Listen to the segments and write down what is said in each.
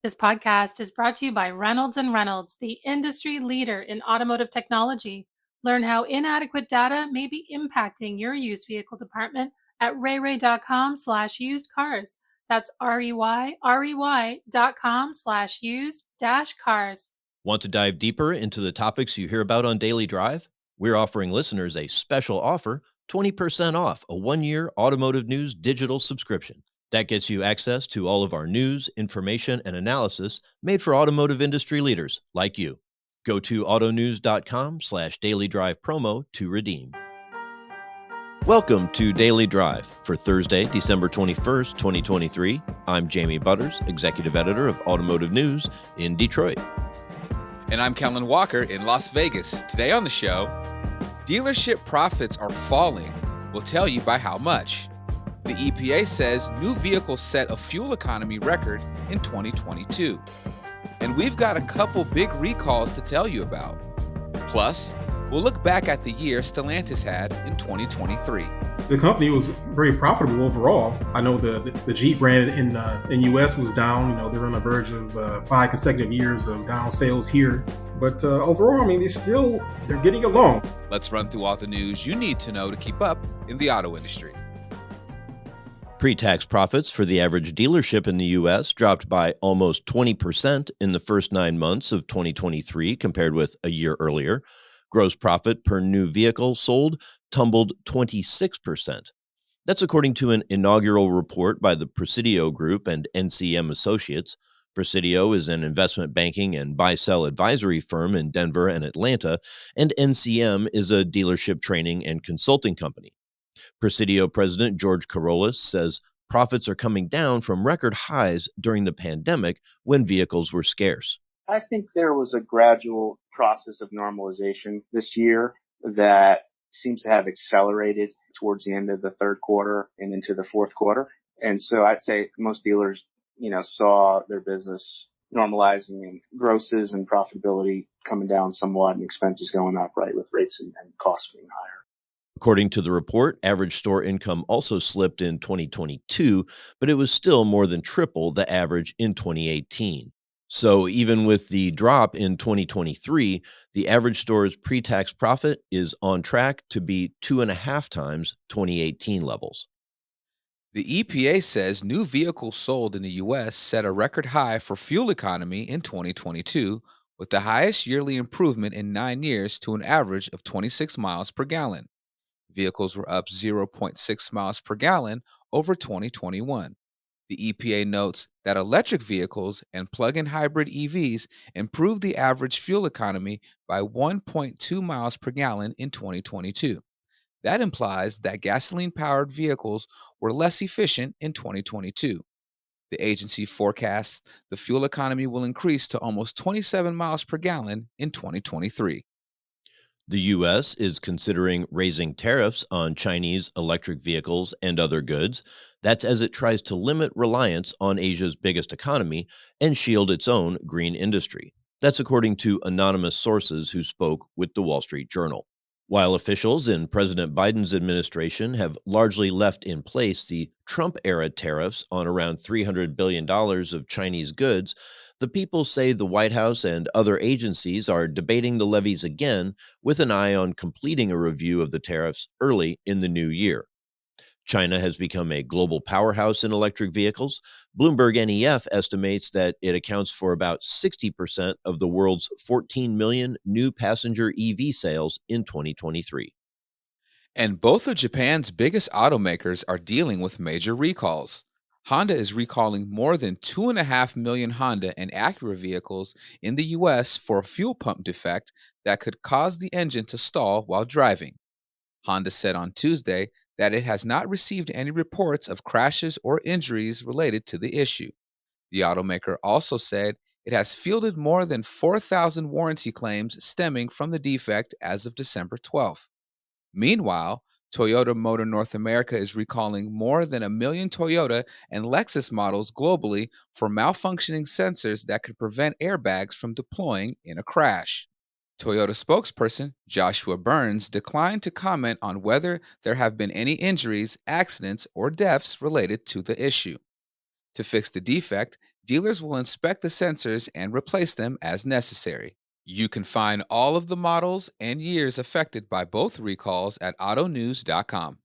This podcast is brought to you by Reynolds and Reynolds, the industry leader in automotive technology. Learn how inadequate data may be impacting your used vehicle department at rayray.com/used cars. That's REYREY.com/used-cars. Want to dive deeper into the topics you hear about on Daily Drive? We're offering listeners a special offer, 20% off a 1-year Automotive News digital subscription. That gets you access to all of our news, information, and analysis made for automotive industry leaders like you. Go to autonews.com/Daily Drive promo to redeem. Welcome to Daily Drive for Thursday, December 21st, 2023. I'm Jamie Butters, Executive Editor of Automotive News in Detroit. And I'm Kellen Walker in Las Vegas. Today on the show, dealership profits are falling. We'll tell you by how much. The EPA says new vehicles set a fuel economy record in 2022. And we've got a couple big recalls to tell you about. Plus, we'll look back at the year Stellantis had in 2023. The company was very profitable overall. I know the Jeep brand in U.S. was down. They're on the verge of 5 consecutive years of down sales here. But overall, they're getting along. Let's run through all the news you need to know to keep up in the auto industry. Pre-tax profits for the average dealership in the U.S. dropped by almost 20% in the first 9 months of 2023 compared with a year earlier. Gross profit per new vehicle sold tumbled 26%. That's according to an inaugural report by the Presidio Group and NCM Associates. Presidio is an investment banking and buy-sell advisory firm in Denver and Atlanta, and NCM is a dealership training and consulting company. Presidio President George Carolus says profits are coming down from record highs during the pandemic when vehicles were scarce. I think there was a gradual process of normalization this year that seems to have accelerated towards the end of the third quarter and into the fourth quarter. And so I'd say most dealers, saw their business normalizing and grosses and profitability coming down somewhat and expenses going up, right, with rates and costs being higher. According to the report, average store income also slipped in 2022, but it was still more than triple the average in 2018. So even with the drop in 2023, the average store's pre-tax profit is on track to be 2.5 times 2018 levels. The EPA says new vehicles sold in the U.S. set a record high for fuel economy in 2022, with the highest yearly improvement in 9 years to an average of 26 miles per gallon. Vehicles were up 0.6 miles per gallon over 2021. The EPA notes that electric vehicles and plug-in hybrid EVs improved the average fuel economy by 1.2 miles per gallon in 2022. That implies that gasoline-powered vehicles were less efficient in 2022. The agency forecasts the fuel economy will increase to almost 27 miles per gallon in 2023. The U.S. is considering raising tariffs on Chinese electric vehicles and other goods. That's as it tries to limit reliance on Asia's biggest economy and shield its own green industry. That's according to anonymous sources who spoke with the Wall Street Journal. While officials in President Biden's administration have largely left in place the Trump-era tariffs on around $300 billion of Chinese goods, the people say the White House and other agencies are debating the levies again with an eye on completing a review of the tariffs early in the new year. China has become a global powerhouse in electric vehicles. Bloomberg NEF estimates that it accounts for about 60% of the world's 14 million new passenger EV sales in 2023. And both of Japan's biggest automakers are dealing with major recalls. Honda is recalling more than 2.5 million Honda and Acura vehicles in the U.S. for a fuel pump defect that could cause the engine to stall while driving. Honda said on Tuesday that it has not received any reports of crashes or injuries related to the issue. The automaker also said it has fielded more than 4,000 warranty claims stemming from the defect as of December 12th. Meanwhile, Toyota Motor North America is recalling more than 1 million Toyota and Lexus models globally for malfunctioning sensors that could prevent airbags from deploying in a crash. Toyota spokesperson Joshua Burns declined to comment on whether there have been any injuries, accidents, or deaths related to the issue. To fix the defect, Dealers will inspect the sensors and replace them as necessary. You can find all of the models and years affected by both recalls at autonews.com.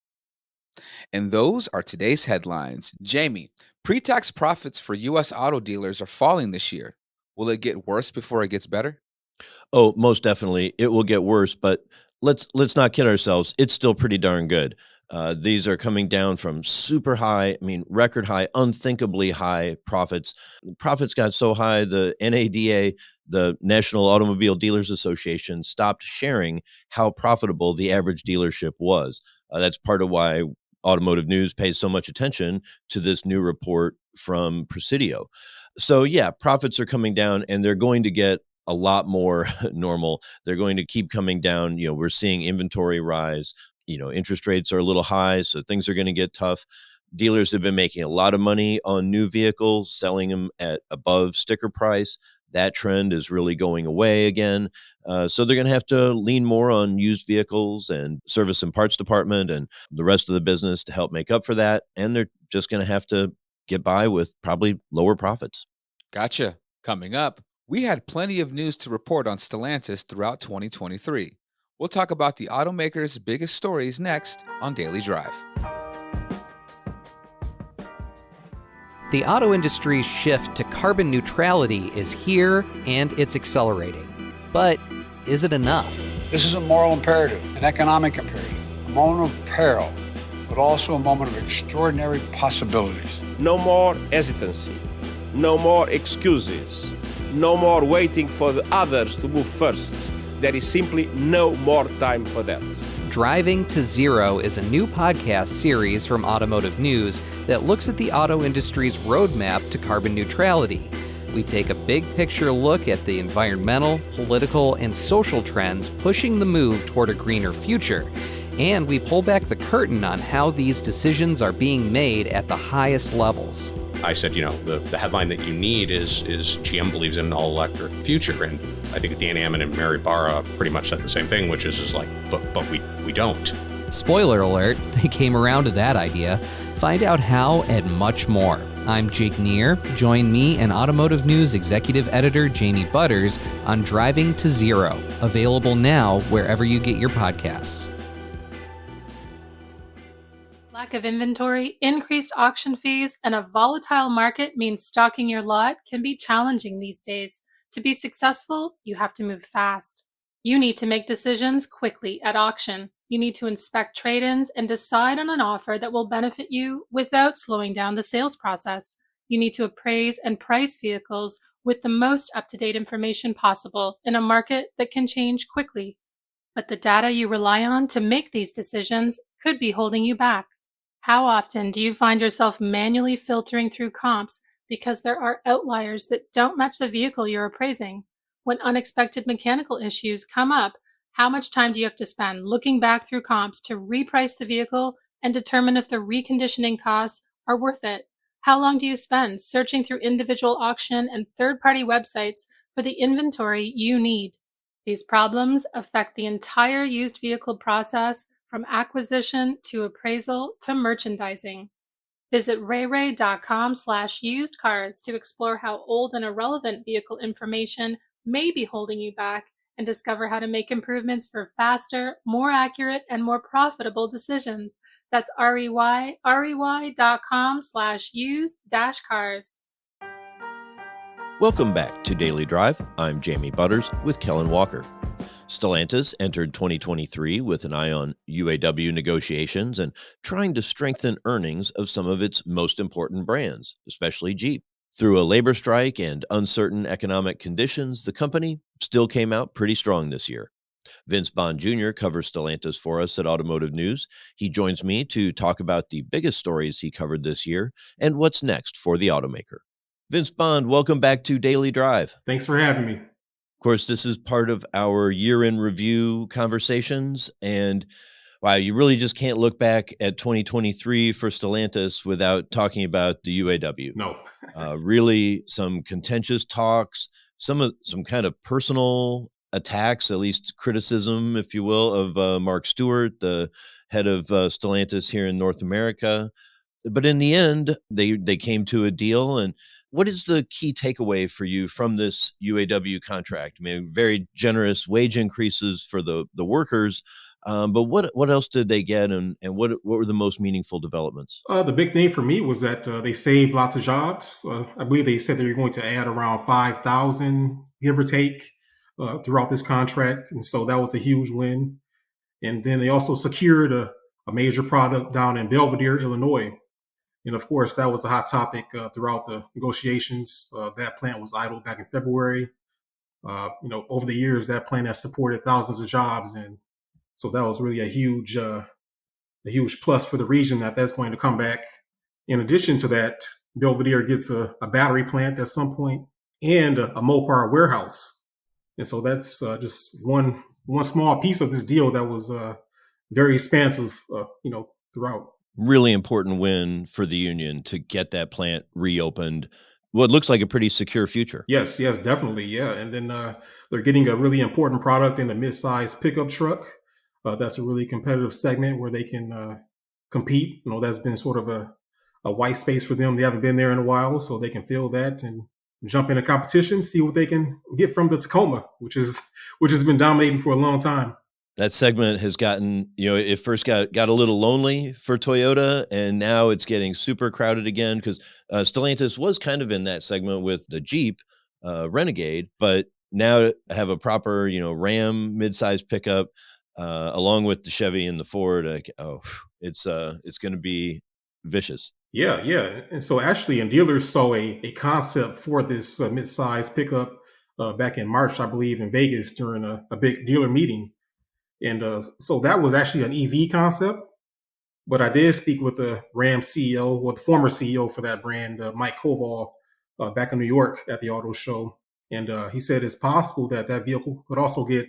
And those are today's headlines. Jamie, pre-tax profits for U.S. auto dealers are falling this year. Will it get worse before it gets better? Oh, most definitely. It will get worse, but let's not kid ourselves. It's still pretty darn good. These are coming down from super high, I mean, record high, unthinkably high profits. Profits got so high, the NADA, the National Automobile Dealers Association, stopped sharing how profitable the average dealership was. That's part of why Automotive News pays so much attention to this new report from Presidio. So, yeah, profits are coming down and they're going to get a lot more normal. They're going to keep coming down. We're seeing inventory rise. Interest rates are a little high, so things are going to get tough. Dealers have been making a lot of money on new vehicles, selling them at above sticker price. That trend is really going away again. So they're going to have to lean more on used vehicles and service and parts department and the rest of the business to help make up for that. And they're just going to have to get by with probably lower profits. Gotcha. Coming up, we had plenty of news to report on Stellantis throughout 2023. We'll talk about the automaker's biggest stories next on Daily Drive. The auto industry's shift to carbon neutrality is here and it's accelerating. But is it enough? This is a moral imperative, an economic imperative, a moment of peril, but also a moment of extraordinary possibilities. No more hesitancy, no more excuses, no more waiting for the others to move first. There is simply no more time for that. Driving to Zero is a new podcast series from Automotive News that looks at the auto industry's roadmap to carbon neutrality. We take a big picture look at the environmental, political, and social trends pushing the move toward a greener future. And we pull back the curtain on how these decisions are being made at the highest levels. I said, the headline that you need is GM believes in an all-electric future. And I think Dan Ammon and Mary Barra pretty much said the same thing, which is like, but we don't. Spoiler alert, they came around to that idea. Find out how and much more. I'm Jake Neer. Join me and Automotive News Executive Editor Jamie Butters on Driving to Zero, available now wherever you get your podcasts. Lack of inventory, increased auction fees, and a volatile market means stocking your lot can be challenging these days. To be successful, you have to move fast. You need to make decisions quickly at auction. You need to inspect trade-ins and decide on an offer that will benefit you without slowing down the sales process. You need to appraise and price vehicles with the most up-to-date information possible in a market that can change quickly. But the data you rely on to make these decisions could be holding you back. How often do you find yourself manually filtering through comps because there are outliers that don't match the vehicle you're appraising? When unexpected mechanical issues come up, how much time do you have to spend looking back through comps to reprice the vehicle and determine if the reconditioning costs are worth it? How long do you spend searching through individual auction and third-party websites for the inventory you need? These problems affect the entire used vehicle process, from acquisition to appraisal to merchandising. Visit rayray.com/used cars to explore how old and irrelevant vehicle information may be holding you back and discover how to make improvements for faster, more accurate, and more profitable decisions. That's rey.com/used-cars. Welcome back to Daily Drive. I'm Jamie Butters with Kellen Walker. Stellantis entered 2023 with an eye on UAW negotiations and trying to strengthen earnings of some of its most important brands, especially Jeep. Through a labor strike and uncertain economic conditions, the company still came out pretty strong this year. Vince Bond Jr. covers Stellantis for us at Automotive News. He joins me to talk about the biggest stories he covered this year and what's next for the automaker. Vince Bond, welcome back to Daily Drive. Thanks for having me. Of course, this is part of our year-in review conversations, and wow, you really just can't look back at 2023 for Stellantis without talking about the UAW. No. Really some contentious talks, some kind of personal attacks, at least criticism, if you will, of Mark Stewart, the head of Stellantis here in North America. But in the end, they came to a deal, and What is the key takeaway for you from this UAW contract? I mean, very generous wage increases for the workers, but what else did they get, and what were the most meaningful developments? The big thing for me was that they saved lots of jobs. I believe they said they were going to add around 5,000, give or take, throughout this contract. And so that was a huge win. And then they also secured a major product down in Belvidere, Illinois. And of course, that was a hot topic throughout the negotiations. That plant was idle back in February. Over the years, that plant has supported thousands of jobs. And so that was really a huge plus for the region that that's going to come back. In addition to that, Belvedere gets a battery plant at some point and a Mopar warehouse. And so that's just one small piece of this deal that was very expansive, throughout. Really important win for the union to get that plant reopened. What looks like a pretty secure future. Yes, yes, definitely, yeah. And then they're getting a really important product in the mid-size pickup truck. That's a really competitive segment where they can compete. That's been sort of a white space for them. They haven't been there in a while, so they can fill that and jump into competition, see what they can get from the Tacoma, which has been dominating for a long time. That segment has gotten, it first got a little lonely for Toyota, and now it's getting super crowded again because Stellantis was kind of in that segment with the Jeep Renegade, but now have a proper, Ram midsize pickup along with the Chevy and the Ford. It's going to be vicious. Yeah, yeah. And so actually, and dealers saw a concept for this midsize pickup back in March, I believe, in Vegas during a big dealer meeting. And so that was actually an EV concept. But I did speak with the Ram CEO, or the former CEO for that brand, Mike Koval, back in New York at the auto show. And he said it's possible that that vehicle could also get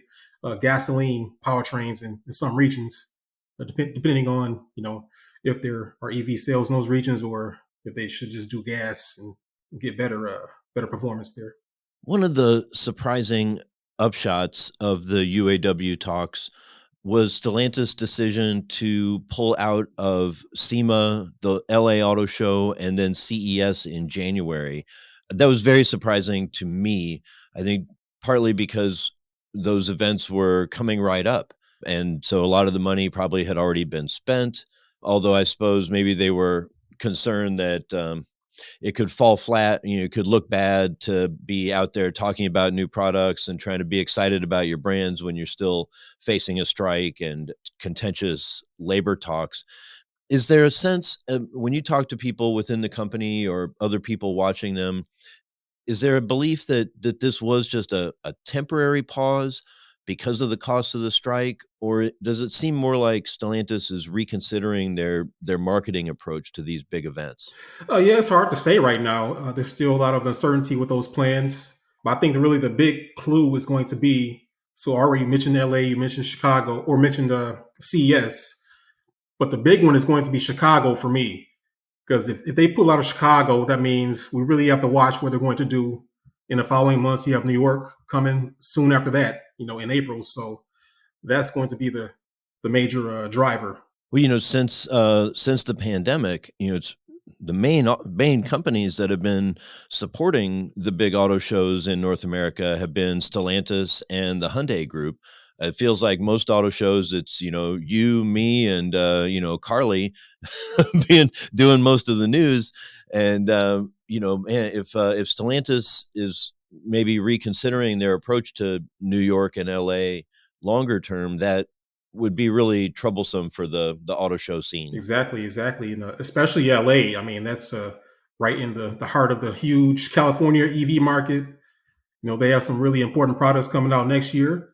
gasoline powertrains in some regions, depending on, if there are EV sales in those regions or if they should just do gas and get better performance there. One of the surprising upshots of the UAW talks was Stellantis' decision to pull out of SEMA, the LA Auto Show, and then CES in January. That was very surprising to me. I think partly because those events were coming right up. And so a lot of the money probably had already been spent. Although I suppose maybe they were concerned that it could fall flat, it could look bad to be out there talking about new products and trying to be excited about your brands when you're still facing a strike and contentious labor talks. Is there a sense when you talk to people within the company or other people watching them, is there a belief that this was just a temporary pause because of the cost of the strike, or does it seem more like Stellantis is reconsidering their marketing approach to these big events? Yeah, it's hard to say right now. There's still a lot of uncertainty with those plans. But I think really the big clue is going to be, so already you mentioned LA, you mentioned Chicago, or mentioned CES, but the big one is going to be Chicago for me. Because if they pull out of Chicago, that means we really have to watch what they're going to do in the following months. You have New York coming soon after that, in April. So that's going to be the major driver. Well, since the pandemic, it's the main companies that have been supporting the big auto shows in North America have been Stellantis and the Hyundai Group. It feels like most auto shows, it's you, me, and Carly doing most of the news. And man, if Stellantis is maybe reconsidering their approach to New York and LA longer term, that would be really troublesome for the auto show scene. Exactly. And especially LA. I mean, that's right in the heart of the huge California EV market. They have some really important products coming out next year,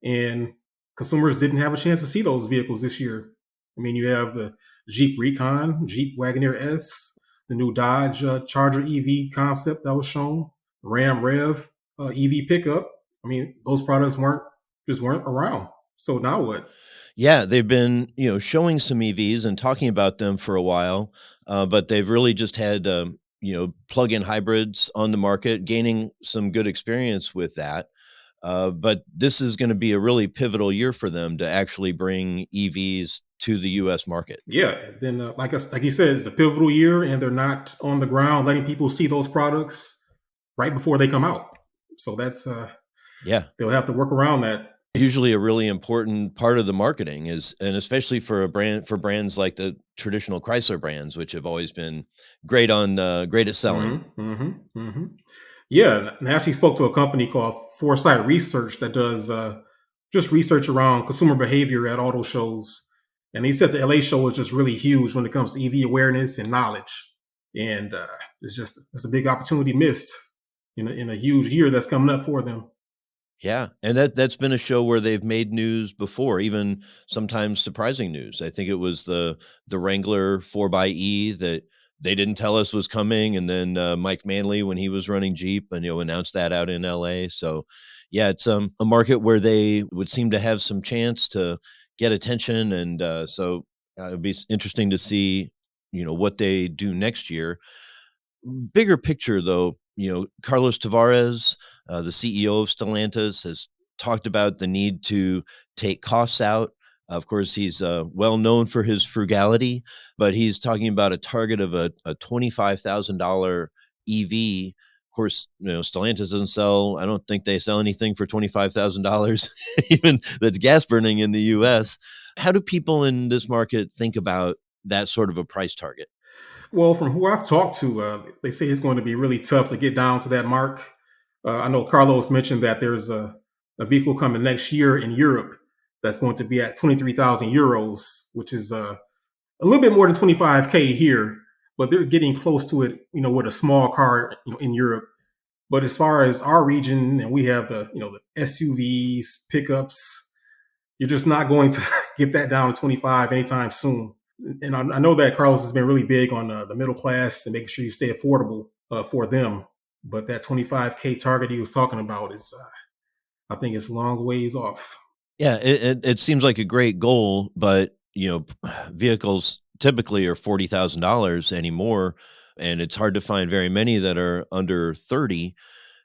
and consumers didn't have a chance to see those vehicles this year. I mean, you have the Jeep Recon, Jeep Wagoneer S, the new Dodge Charger EV concept that was shown, Ram Rev EV pickup. I mean, those products weren't around. So now what? Yeah, they've been, showing some EVs and talking about them for a while, but they've really just had, plug-in hybrids on the market, gaining some good experience with that. But this is going to be a really pivotal year for them to actually bring EVs to the U.S. market. Yeah. Then, like you said, it's a pivotal year, and they're not on the ground letting people see those products right before they come out. So that's Yeah. they'll have to work around that. Usually a really important part of the marketing is, and especially for brands like the traditional Chrysler brands, which have always been great at selling. Yeah, and I actually spoke to a company called Foresight Research that does just research around consumer behavior at auto shows. And he said the LA show is just really huge when it comes to EV awareness and knowledge. And it's a big opportunity missed in a huge year that's coming up for them. Yeah, and that's been a show where they've made news before, even sometimes surprising news. I think it was the Wrangler 4xe that they didn't tell us was coming, and then Mike Manley, when he was running Jeep, and announced that out in LA. So, yeah, it's a market where they would seem to have some chance to get attention, and it'd be interesting to see what they do next year. Bigger picture, though, Carlos Tavares, the CEO of Stellantis, has talked about the need to take costs out. Of course, he's well known for his frugality, but he's talking about a target of a $25,000 EV. Of course, Stellantis doesn't sell. I don't think they sell anything for $25,000, even that's gas burning in the U.S. How do people in this market think about that sort of a price target? Well, from who I've talked to, they say it's going to be really tough to get down to that mark. I know Carlos mentioned that there's a vehicle coming next year in Europe that's going to be at 23,000 euros, which is a little bit more than 25K here, but they're getting close to it, with a small car, in Europe. But as far as our region, and we have the SUVs, pickups, you're just not going to get that down to 25 anytime soon. And I know that Carlos has been really big on the middle class and making sure you stay affordable for them. But that 25K target he was talking about is, I think, it's a long ways off. Yeah, it seems like a great goal, but vehicles typically are $40,000 anymore, and it's hard to find very many that are under 30.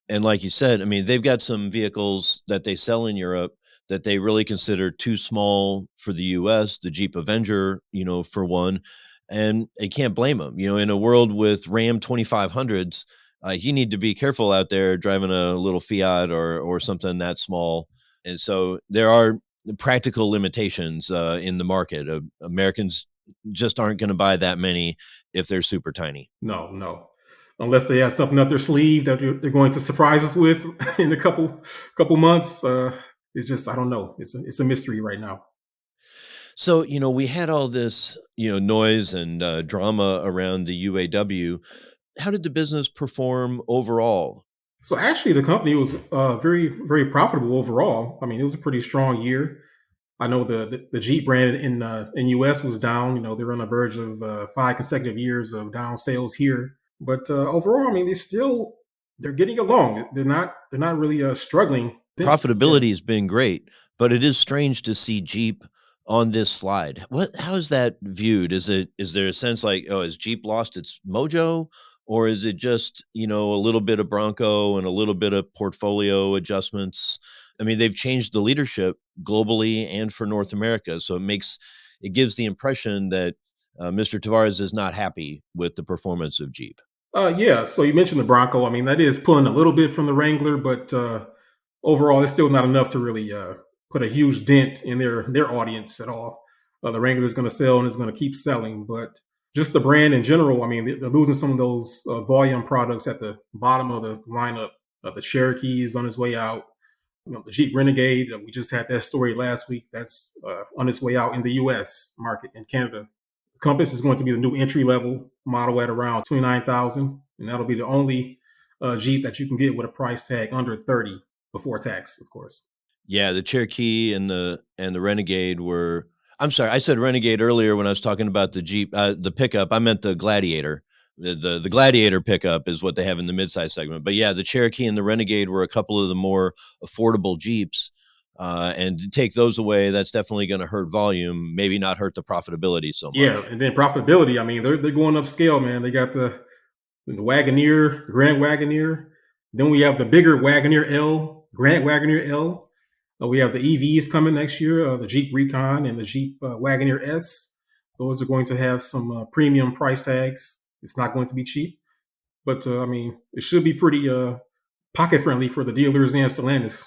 And like you said, I mean, they've got some vehicles that they sell in Europe that they really consider too small for the US, the Jeep Avenger, for one. And you can't blame them. In a world with Ram 2500s, you need to be careful out there driving a little Fiat or something that small. And so there are practical limitations in the market. Americans just aren't going to buy that many if they're super tiny. No. Unless they have something up their sleeve that they're going to surprise us with in a couple months. It's just, I don't know. It's a mystery right now. So, we had all this, noise and drama around the UAW. How did the business perform overall? So actually, the company was very, very profitable overall. I mean, it was a pretty strong year. I know the Jeep brand in US was down. They're on the verge of 5 consecutive years of down sales here. But overall, I mean, they're getting along. They're not really struggling. Profitability has been great, but it is strange to see Jeep on this slide. How is that viewed? Is there a sense like, oh, has Jeep lost its mojo? Or is it just, a little bit of Bronco and a little bit of portfolio adjustments? I mean, they've changed the leadership globally and for North America. So it gives the impression that Mr. Tavares is not happy with the performance of Jeep. Yeah. So you mentioned the Bronco. I mean, that is pulling a little bit from the Wrangler, but overall, it's still not enough to really put a huge dent in their audience at all. The Wrangler is going to sell and is going to keep selling, but just the brand in general, I mean, they're losing some of those volume products at the bottom of the lineup. The Cherokee is on its way out. The Jeep Renegade, we just had that story last week. That's on its way out in the U.S. market. In Canada, the Compass is going to be the new entry level model at around 29,000, and that'll be the only Jeep that you can get with a price tag under 30 before tax, of course. Yeah, the Cherokee and the Renegade were. I'm sorry, I said Renegade earlier when I was talking about the Jeep, the pickup. I meant the Gladiator. The Gladiator pickup is what they have in the midsize segment. But yeah, the Cherokee and the Renegade were a couple of the more affordable Jeeps. And to take those away, that's definitely going to hurt volume, maybe not hurt the profitability so much. Yeah, and then profitability. I mean, they're going upscale, man. They got the Wagoneer, the Grand Wagoneer. Then we have the bigger Wagoneer L, Grand Wagoneer L. We have the EVs coming next year, the Jeep Recon and the Jeep Wagoneer S. Those are going to have some premium price tags. It's not going to be cheap, but it should be pretty pocket friendly for the dealers and Stellantis.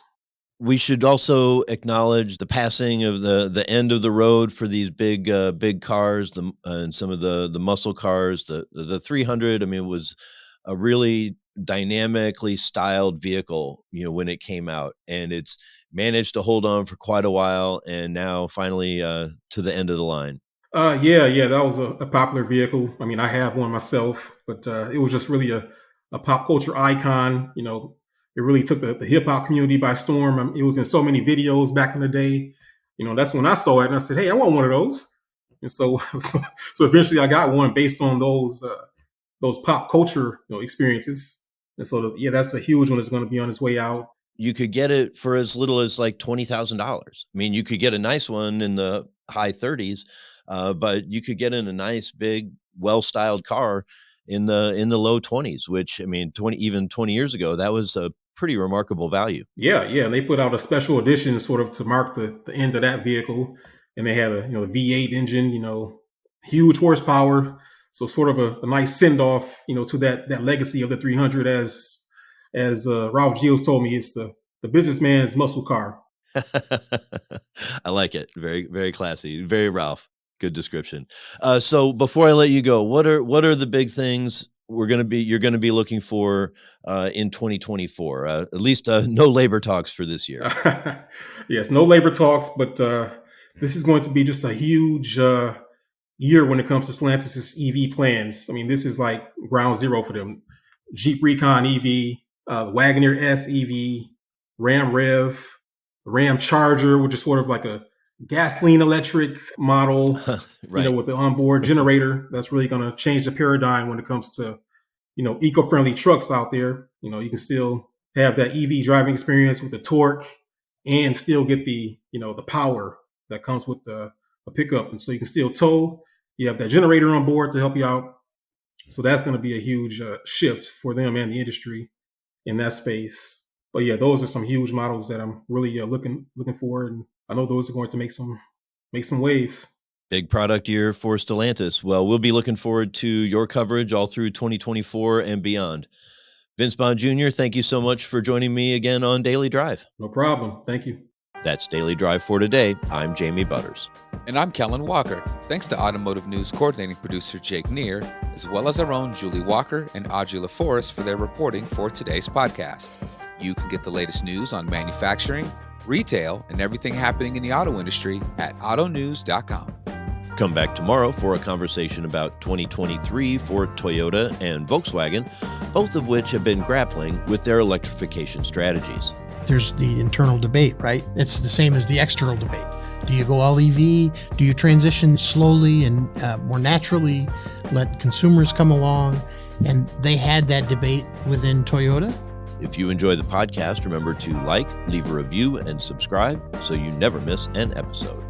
We should also acknowledge the passing of the end of the road for these big cars, and some of the muscle cars. The 300, was a really dynamically styled vehicle, when it came out, and it's managed to hold on for quite a while, and now finally to the end of the line. Yeah, that was a popular vehicle. I have one myself, but it was just really a pop culture icon. It really took the hip hop community by storm. It was in so many videos back in the day. That's when I saw it, and I said, "Hey, I want one of those." And so, so eventually, I got one based on those pop culture experiences. And so, that's a huge one that's going to be on its way out. You could get it for as little as like $20,000. You could get a nice one in the high 30s, but you could get in a nice, big, well-styled car in the low 20s, which 20 years ago, that was a pretty remarkable value. Yeah, and they put out a special edition sort of to mark the end of that vehicle, and they had a V8 engine, huge horsepower, so sort of a nice send off, to that legacy of the 300, as Ralph Gilles told me, it's the businessman's muscle car. I like it. Very, very classy. Very Ralph. Good description. So before I let you go, what are the big things you're going to be looking for in 2024? At least no labor talks for this year. Yes, no labor talks, but this is going to be just a huge year when it comes to Stellantis' EV plans. This is like ground zero for them. Jeep Recon EV, the Wagoneer S EV, Ram Rev, Ram Charger, which is sort of like a gasoline electric model, right. With the onboard generator. That's really going to change the paradigm when it comes to, eco-friendly trucks out there. You can still have that EV driving experience with the torque and still get the, the power that comes with the pickup. And so you can still tow. You have that generator on board to help you out. So that's going to be a huge shift for them and the industry in that space. But yeah, those are some huge models that I'm really looking for, and I know those are going to make some waves. Big product year for Stellantis. Well, we'll be looking forward to your coverage all through 2024 and beyond. Vince Bond Jr., thank you so much for joining me again on Daily Drive. No problem. Thank you. That's Daily Drive for today. I'm Jamie Butters. And I'm Kellen Walker. Thanks to Automotive News coordinating producer Jake Neer, as well as our own Julie Walker and Audrey LaForest for their reporting for today's podcast. You can get the latest news on manufacturing, retail, and everything happening in the auto industry at autonews.com. Come back tomorrow for a conversation about 2023 for Toyota and Volkswagen, both of which have been grappling with their electrification strategies. There's the internal debate, right? It's the same as the external debate. Do you go all EV? Do you transition slowly and more naturally, let consumers come along? And they had that debate within Toyota. If you enjoy the podcast, remember to like, leave a review, and subscribe so you never miss an episode.